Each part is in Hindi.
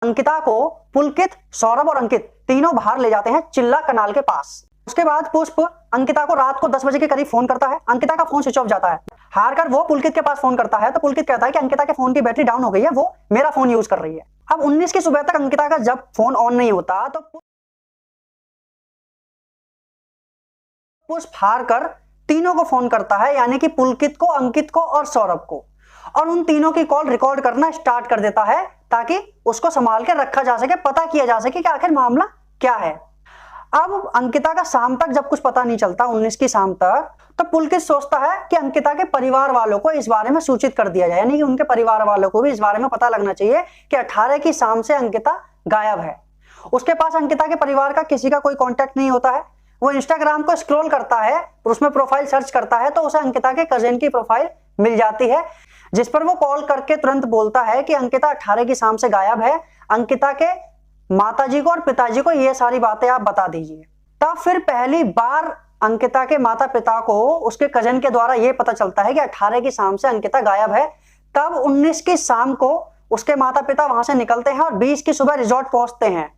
अंकिता को पुलकित, सौरभ और अंकित तीनों बाहर ले जाते हैं चिल्ला कनाल के पास। उसके बाद पुष्प अंकिता को रात को 10 बजे के करीब फोन करता है। अंकिता का फोन स्विच ऑफ जाता है। हार कर वो पुलकित के पास फोन करता है तो पुलकित कहता है कि अंकिता के फोन की बैटरी डाउन हो गई है, वो मेरा फोन यूज कर रही है। अब 19 की सुबह तक अंकिता का जब फोन ऑन नहीं होता तो पुष्प हार कर तीनों को फोन करता है, यानी कि पुलकित को, अंकित को और सौरभ को, और उन तीनों की कॉल रिकॉर्ड करना स्टार्ट कर देता है ताकि उसको संभाल के रखा जा सके, पता किया जा सके कि आखिर मामला क्या है। अब अंकिता का शाम तक जब कुछ पता नहीं चलता, 19 की शाम तक, तो पुलकित सोचता है कि अंकिता के परिवार वालों को इस बारे में सूचित कर दिया जाए, यानी कि उनके परिवार वालों को भी इस बारे में पता लगना चाहिए कि 18 की शाम से अंकिता गायब है। उसके पास अंकिता के परिवार का किसी का कोई कॉन्टैक्ट नहीं होता है। वो इंस्टाग्राम को स्क्रॉल करता है और उसमें प्रोफाइल सर्च करता है तो उसे अंकिता के कजिन की प्रोफाइल मिल जाती है, जिस पर वो कॉल करके तुरंत बोलता है कि अंकिता 18 की शाम से गायब है, अंकिता के माताजी को और पिताजी को ये सारी बातें आप बता दीजिए। तब फिर पहली बार अंकिता के माता पिता को उसके कजन के द्वारा ये पता चलता है कि 18 की शाम से अंकिता गायब है। तब 19 की शाम को उसके माता पिता वहां से निकलते हैं और 20 की सुबह रिजॉर्ट पहुंचते हैं।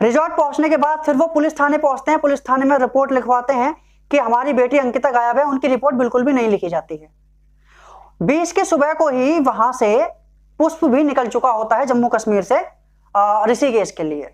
रिजॉर्ट पहुंचने के बाद फिर वो पुलिस थाने पहुंचते हैं। पुलिस थाने में रिपोर्ट लिखवाते हैं कि हमारी बेटी अंकिता गायब है। उनकी रिपोर्ट बिल्कुल भी नहीं लिखी जाती है। 20 की सुबह को ही वहां से पुष्प भी निकल चुका होता है जम्मू कश्मीर से ऋषिकेश के लिए।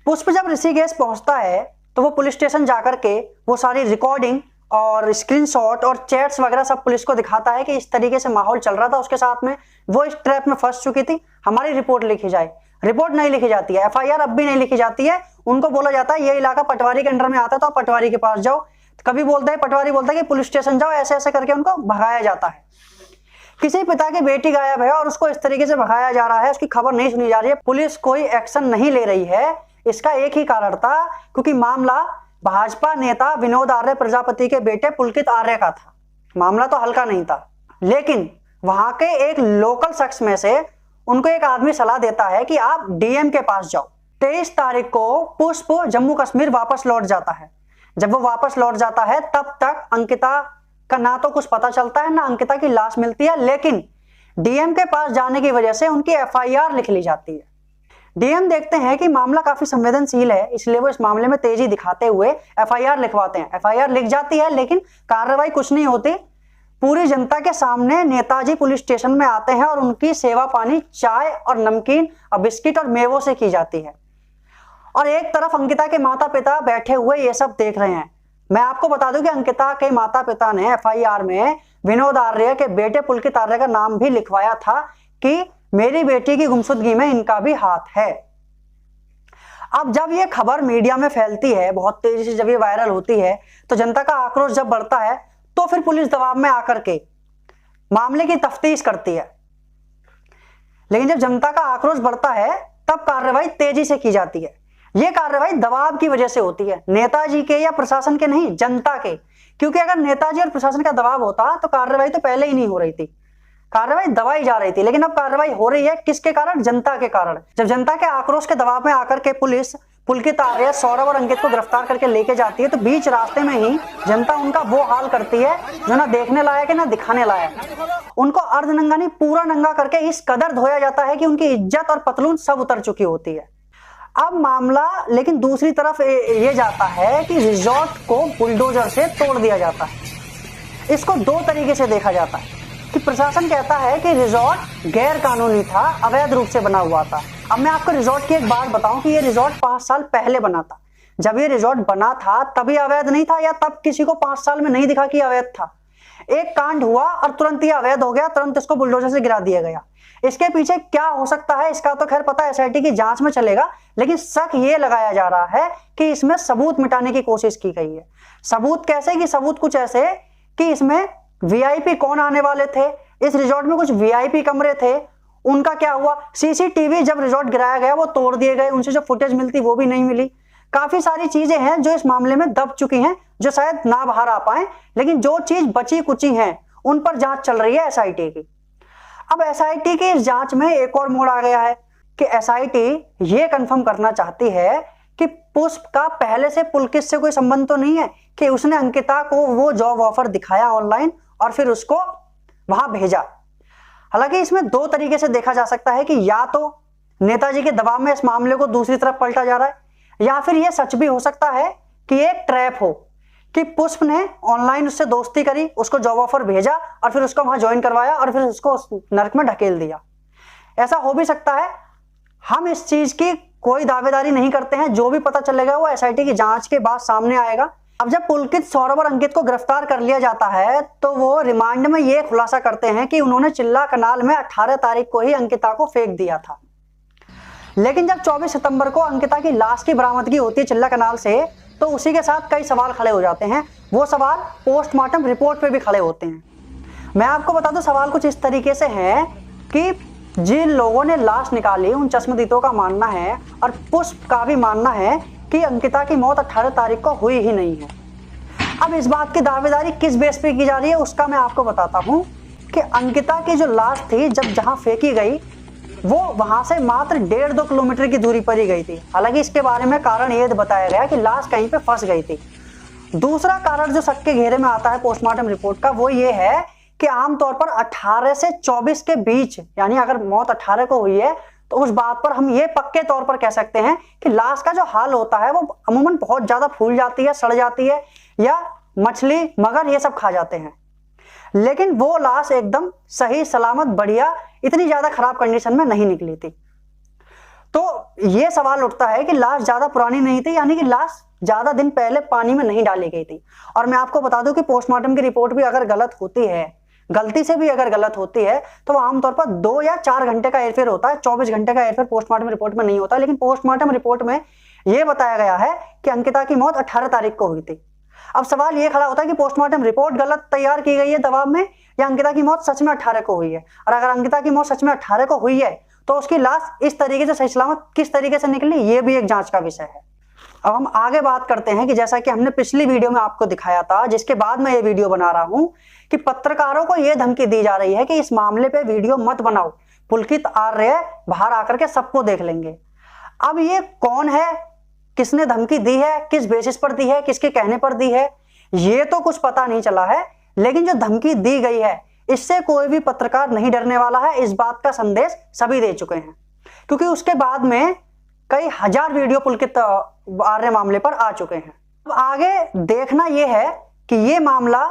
पुष्प जब ऋषिकेश पहुंचता है तो वो पुलिस स्टेशन जाकर के वो सारी रिकॉर्डिंग और स्क्रीनशॉट और चैट्स वगैरह सब पुलिस को दिखाता है कि इस तरीके से माहौल चल रहा था उसके साथ में, वो इस ट्रैप में फंस चुकी थी, हमारी रिपोर्ट लिखी जाए। रिपोर्ट नहीं लिखी जाती है, एफआईआर अब भी नहीं लिखी जाती है। उनको बोला जाता है ये इलाका पटवारी के अंडर में आता है तो आप पटवारी के पास जाओ। कभी बोलता है पटवारी बोलता है कि पुलिस स्टेशन जाओ, ऐसे ऐसे करके उनको भगाया जाता है। किसी पिता की बेटी गायब है और उसको इस तरीके से भगाया जा रहा है, उसकी खबर नहीं सुनी जा रही है, पुलिस कोई एक्शन नहीं ले रही है। इसका एक ही कारण था, क्योंकि मामला भाजपा नेता विनोद आर्य प्रजापति के बेटे पुलकित आर्य का था। मामला तो हल्का नहीं था, लेकिन वहां के एक लोकल शख्स में से उनको एक आदमी सलाह देता है कि आप डीएम के पास जाओ। 23 तारीख को पुष्प जम्मू कश्मीर वापस लौट जाता है। जब वो वापस लौट जाता है तब तक अंकिता का ना तो कुछ पता चलता है ना अंकिता की लाश मिलती है, लेकिन डीएम के पास जाने की वजह से उनकी एफआईआर लिख ली जाती है। डीएम देखते हैं कि मामला काफी संवेदनशील है, इसलिए वो इस मामले में तेजी दिखाते हुए एफआईआर लिखवाते हैं। एफआईआर लिख जाती है लेकिन कार्रवाई कुछ नहीं होती। पूरी जनता के सामने नेताजी पुलिस स्टेशन में आते हैं और उनकी सेवा पानी चाय और नमकीन और बिस्किट और मेवों से की जाती है। और एक तरफ अंकिता के माता पिता बैठे हुए ये सब देख रहे हैं। मैं आपको बता दूं कि अंकिता के माता पिता ने एफआईआर में विनोद आर्य के बेटे पुलकित आर्य का नाम भी लिखवाया था कि मेरी बेटी की गुमशुदगी में इनका भी हाथ है। अब जब ये खबर मीडिया में फैलती है, बहुत तेजी से जब ये वायरल होती है, तो जनता का आक्रोश जब बढ़ता है तो फिर पुलिस दबाव में आकर के मामले की तफ्तीश करती है। लेकिन जब जनता का आक्रोश बढ़ता है तब कार्रवाई तेजी से की जाती है। यह कार्रवाई दबाव की वजह से होती है, नेताजी के या प्रशासन के नहीं, जनता के। क्योंकि अगर नेताजी और प्रशासन का दबाव होता तो कार्रवाई तो पहले ही नहीं हो रही थी, कार्रवाई दबाई जा रही थी। लेकिन अब कार्रवाई हो रही है किसके कारण? जनता के कारण। जब जनता के आक्रोश के दबाव में आकर के पुलिस पुलकित आर्य, सौरभ और अंकित को गिरफ्तार करके लेके जाती है तो बीच रास्ते में ही जनता उनका वो हाल करती है जो ना देखने लायक है ना दिखाने लायक। उनको अर्धनंगा नहीं पूरा नंगा करके इस कदर धोया जाता है कि उनकी इज्जत और पतलून सब उतर चुकी होती है। अब मामला लेकिन दूसरी तरफ ये जाता है कि रिजॉर्ट को बुलडोजर से तोड़ दिया जाता है। इसको दो तरीके से देखा जाता है कि प्रशासन कहता है कि रिजॉर्ट गैर कानूनी था, अवैध रूप से बना हुआ था। अब मैं आपको रिजॉर्ट की एक बात बताऊं कि ये रिजॉर्ट 5 साल पहले बना था। जब ये रिजॉर्ट बना था तभी अवैध नहीं था, या तब किसी को 5 साल में नहीं दिखा कि अवैध था। एक कांड हुआ और तुरंत ये अवैध हो गया, तुरंत इसको बुलडोजर से गिरा दिया गया। इसके पीछे क्या हो सकता है इसका तो खैर पता एसआईटी की जांच में चलेगा, लेकिन शक ये लगाया जा रहा है कि इसमें सबूत मिटाने की कोशिश की गई है। सबूत कैसे? कि सबूत कुछ ऐसे कि इसमें वीआईपी कौन आने वाले थे, इस रिजॉर्ट में कुछ वीआईपी कमरे थे, उनका क्या हुआ, सीसीटीवी जब रिजॉर्ट गिराया गया वो तोड़ दिए गए, उनसे जो फुटेज मिलती वो भी नहीं मिली। काफी सारी चीजें हैं जो इस मामले में दब चुकी हैं, जो शायद ना बाहर आ पाए, लेकिन जो चीज बची कुची हैं उन पर जांच चल रही है एसआईटी की। अब एसआईटी की इस जांच में एक और मोड़ आ गया है कि एसआईटी ये कंफर्म करना चाहती है कि पुष्प का पहले से पुलकित से कोई संबंध तो नहीं है, कि उसने अंकिता को वो जॉब ऑफर दिखाया ऑनलाइन और फिर उसको वहां भेजा। हालांकि इसमें दो तरीके से देखा जा सकता है कि या तो नेताजी के दबाव में इस मामले को दूसरी तरफ पलटा जा रहा है, या फिर यह सच भी हो सकता है कि एक ट्रैप हो कि पुष्प ने ऑनलाइन उससे दोस्ती करी, उसको जॉब ऑफर भेजा और फिर उसको वहां ज्वाइन करवाया और फिर उसको उस नर्क में ढकेल दिया। ऐसा हो भी सकता है। हम इस चीज की कोई दावेदारी नहीं करते हैं, जो भी पता चलेगा वो एसआईटी की जांच के बाद सामने आएगा। अब जब पुलकित, सौरभ और अंकित को गिरफ्तार कर लिया जाता है तो वो रिमांड में ये खुलासा करते हैं कि उन्होंने चिल्ला कनाल में 18 तारीख को ही अंकिता को फेंक दिया था। लेकिन जब 24 सितंबर को अंकिता की लाश की बरामदगी होती है चिल्ला कनाल से, तो उसी के साथ कई सवाल खड़े हो जाते हैं। वो सवाल पोस्टमार्टम रिपोर्ट पे भी खड़े होते हैं। मैं आपको बता दूं, सवाल कुछ इस तरीके से है कि जिन लोगों ने लाश निकाली उन चश्मदीदों का मानना है और पुष्प का भी मानना है कि अंकिता की मौत 18 तारीख को हुई ही नहीं है। अब इस बात की दावेदारी किस बेस पे की जा रही है उसका मैं आपको बताता हूं कि अंकिता की जो लाश थी जब जहां फेंकी गई वो वहां से मात्र 1.5-2 किलोमीटर की दूरी पर ही गई थी। हालांकि इसके बारे में कारण ये बताया गया कि लाश कहीं पे फंस गई थी। दूसरा कारण जो शक के घेरे में आता है पोस्टमार्टम रिपोर्ट का, वो ये है कि आमतौर पर 18 से 24 के बीच, यानी अगर मौत 18 को हुई है तो उस बात पर हम ये पक्के तौर पर कह सकते हैं कि लाश का जो हाल होता है वो अमूमन बहुत ज्यादा फूल जाती है, सड़ जाती है, या मछली, मगर ये सब खा जाते हैं। लेकिन वो लाश एकदम सही सलामत, बढ़िया, इतनी ज्यादा खराब कंडीशन में नहीं निकली थी। तो ये सवाल उठता है कि लाश ज्यादा पुरानी नहीं थी, यानी कि लाश ज्यादा दिन पहले पानी में नहीं डाली गई थी। और मैं आपको बता दूं कि पोस्टमार्टम की रिपोर्ट भी अगर गलत होती है, गलती से भी अगर गलत होती है, तो वो आमतौर पर 2 या 4 घंटे का हेरफेर होता है। 24 घंटे का हेरफेर पोस्टमार्टम रिपोर्ट में नहीं होता। लेकिन पोस्टमार्टम रिपोर्ट में यह बताया गया है कि अंकिता की मौत 18 तारीख को हुई थी। अब सवाल ये खड़ा होता है कि पोस्टमार्टम रिपोर्ट गलत तैयार की गई है दबाव में, या अंकिता की मौत सच में 18 को हुई है। और अगर अंकिता की मौत सच में 18 को हुई है तो उसकी लाश इस तरीके से सही सलामत किस तरीके से निकली, ये भी एक जांच का विषय है। अब हम आगे बात करते हैं कि जैसा कि हमने पिछली वीडियो में आपको दिखाया था, जिसके बाद मैं ये वीडियो बना रहा हूं, कि पत्रकारों को यह धमकी दी जा रही है कि इस मामले पे वीडियो मत बनाओ, पुलकित आर्य बाहर आकर के सबको देख लेंगे। अब ये कौन है, किसने धमकी दी है, किस बेसिस पर दी है, किसके कहने पर दी है, ये तो कुछ पता नहीं चला है। लेकिन जो धमकी दी गई है इससे कोई भी पत्रकार नहीं डरने वाला है। इस बात का संदेश सभी दे चुके हैं, क्योंकि उसके बाद में कई हजार वीडियो पुलकित आर्य मामले पर आ चुके हैं। अब आगे देखना यह है कि यह मामला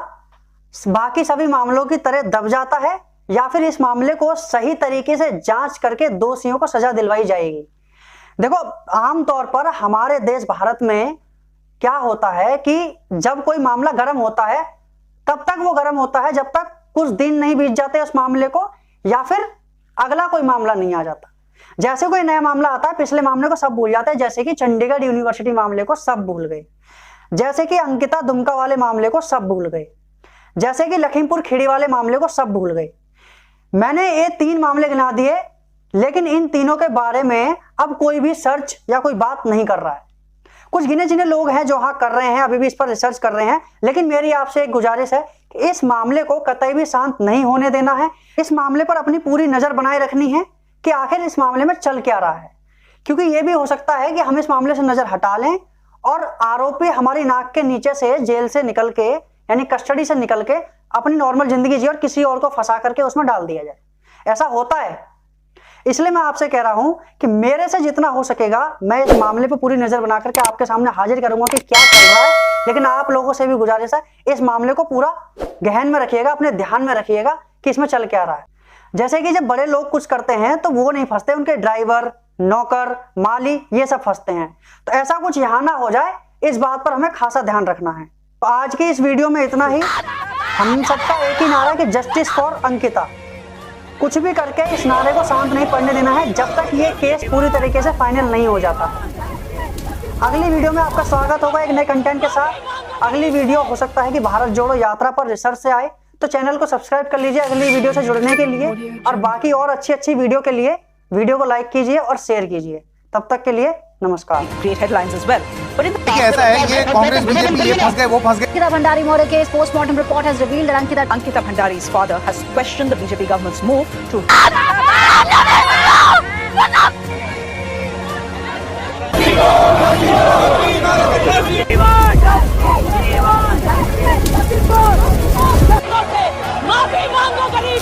बाकी सभी मामलों की तरह दब जाता है या फिर इस मामले को सही तरीके से जांच करके दोषियों को सजा दिलवाई जाएगी। देखो, आमतौर पर हमारे देश भारत में क्या होता है कि जब कोई मामला गर्म होता है तब तक वो गर्म होता है जब तक कुछ दिन नहीं बीत जाते उस मामले को, या फिर अगला कोई मामला नहीं आ जाता। जैसे कोई नया मामला आता है पिछले मामले को सब भूल जाते हैं। जैसे कि चंडीगढ़ यूनिवर्सिटी मामले को सब भूल गए, जैसे कि अंकिता दुमका वाले मामले को सब भूल गए, जैसे कि लखीमपुर खीरी वाले मामले को सब भूल गए। मैंने ये 3 मामले गिना दिए, लेकिन इन तीनों के बारे में अब कोई भी सर्च या कोई बात नहीं कर रहा है। कुछ गिने चुने लोग हैं जो हाँ कर रहे हैं, अभी भी इस पर रिसर्च कर रहे हैं। लेकिन मेरी आपसे एक गुजारिश है कि इस मामले को कतई भी शांत नहीं होने देना है। इस मामले पर अपनी पूरी नजर बनाए रखनी है कि आखिर इस मामले में चल क्या रहा है, क्योंकि यह भी हो सकता है कि हम इस मामले से नजर हटा लें और आरोपी हमारी नाक के नीचे से जेल से निकल के, यानी कस्टडी से निकल के अपनी नॉर्मल जिंदगी जी और किसी और को फंसा करके उसमें डाल दिया जाए। ऐसा होता है। इसलिए मैं आपसे कह रहा हूं कि मेरे से जितना हो सकेगा मैं इस मामले पर पूरी नजर बना करके आपके सामने हाजिर करूंगा कि क्या चल रहा है। लेकिन आप लोगों से भी गुजारिश है, इस मामले को पूरा गहन में रखिएगा, अपने ध्यान में रखिएगा कि इसमें चल क्या रहा है। जैसे कि जब बड़े लोग कुछ करते हैं तो वो नहीं फंसते, उनके ड्राइवर, नौकर, माली ये सब फंसते हैं। तो ऐसा कुछ यहाँ ना हो जाए, इस बात पर हमें खासा ध्यान रखना है। तो आज की इस वीडियो में इतना ही। हम सबका एक ही नारा कि जस्टिस फॉर अंकिता। कुछ भी करके इस नारे को शांत नहीं पड़ने देना है जब तक ये केस पूरी तरीके से फाइनल नहीं हो जाता। अगली वीडियो में आपका स्वागत होगा एक नए कंटेंट के साथ। अगली वीडियो हो सकता है कि भारत जोड़ो यात्रा पर रिसर्च से आए, तो चैनल को सब्सक्राइब कर लीजिए अगली वीडियो से जुड़ने के लिए। और बाकी और अच्छी वीडियो के लिए वीडियो को लाइक कीजिए और शेयर कीजिए। तब तक के लिए नमस्कार। Create headlines as well. But in the ऐसा है ये कांग्रेस बीजेपी ये फंस गए वो फंस गए। Ankita Bhandari murder case postmortem report has revealed that Ankita Bhandari's father has questioned the BJP government's move to माफी मांगो गरीब